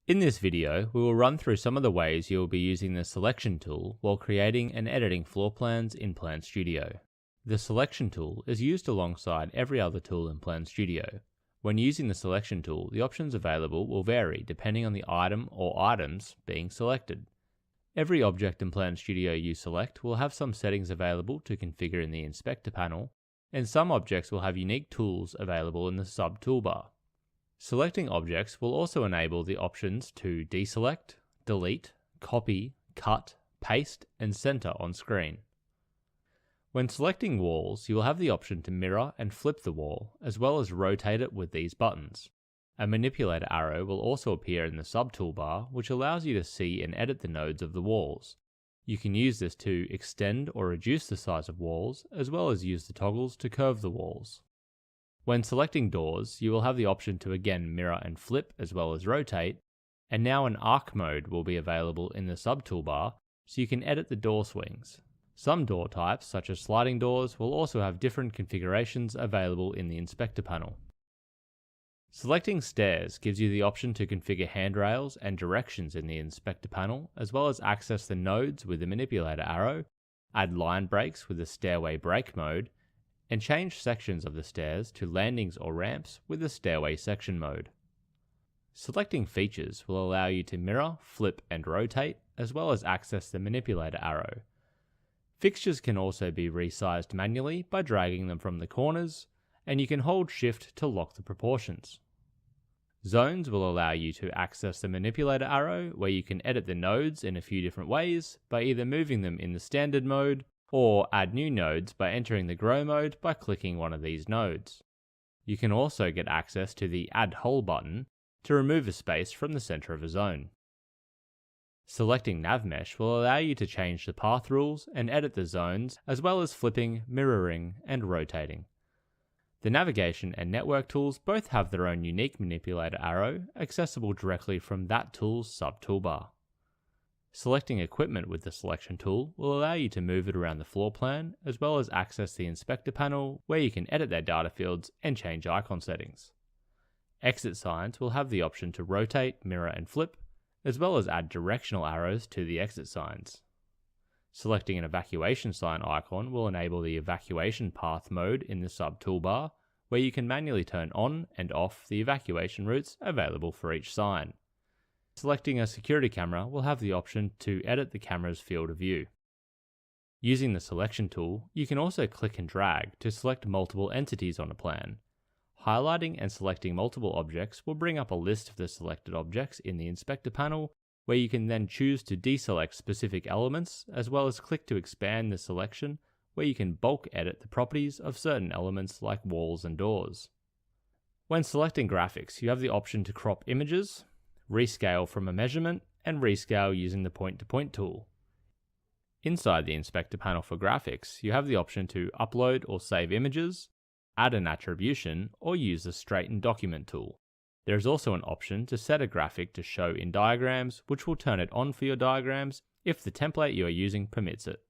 In this video, we will run through some of the ways you will be using the selection tool while creating and editing floor plans in Plan Studio. The selection tool is used alongside every other tool in Plan Studio. When using the selection tool, the options available will vary depending on the item or items being selected. Every object in Plan Studio you select will have some settings available to configure in the Inspector panel, and some objects will have unique tools available in the sub-toolbar. Selecting objects will also enable the options to deselect, delete, copy, cut, paste, and center on screen. When selecting walls, you will have the option to mirror and flip the wall, as well as rotate it with these buttons. A manipulator arrow will also appear in the sub-toolbar, which allows you to see and edit the nodes of the walls. You can use this to extend or reduce the size of walls, as well as use the toggles to curve the walls. When selecting doors, you will have the option to again mirror and flip as well as rotate, and now an arc mode will be available in the sub-toolbar, so you can edit the door swings. Some door types, such as sliding doors, will also have different configurations available in the Inspector panel. Selecting stairs gives you the option to configure handrails and directions in the Inspector panel, as well as access the nodes with the manipulator arrow, add line breaks with the stairway brake mode, and change sections of the stairs to landings or ramps with the stairway section mode. Selecting features will allow you to mirror, flip, and rotate, as well as access the manipulator arrow. Fixtures can also be resized manually by dragging them from the corners, and you can hold Shift to lock the proportions. Zones will allow you to access the manipulator arrow, where you can edit the nodes in a few different ways by either moving them in the standard mode, or add new nodes by entering the grow mode by clicking one of these nodes. You can also get access to the Add Hole button to remove a space from the center of a zone. Selecting Nav Mesh will allow you to change the path rules and edit the zones, as well as flipping, mirroring, and rotating. The navigation and network tools both have their own unique manipulator arrow, accessible directly from that tool's sub-toolbar. Selecting equipment with the selection tool will allow you to move it around the floor plan, as well as access the Inspector panel, where you can edit their data fields and change icon settings. Exit signs will have the option to rotate, mirror, and flip, as well as add directional arrows to the exit signs. Selecting an evacuation sign icon will enable the evacuation path mode in the sub-toolbar, where you can manually turn on and off the evacuation routes available for each sign. Selecting a security camera will have the option to edit the camera's field of view. Using the selection tool, you can also click and drag to select multiple entities on a plan. Highlighting and selecting multiple objects will bring up a list of the selected objects in the Inspector panel, where you can then choose to deselect specific elements, as well as click to expand the selection, where you can bulk edit the properties of certain elements like walls and doors. When selecting graphics, you have the option to crop images, rescale from a measurement, and rescale using the point-to-point tool. Inside the Inspector panel for graphics, you have the option to upload or save images, add an attribution, or use the Straighten Document tool. There is also an option to set a graphic to show in diagrams, which will turn it on for your diagrams if the template you are using permits it.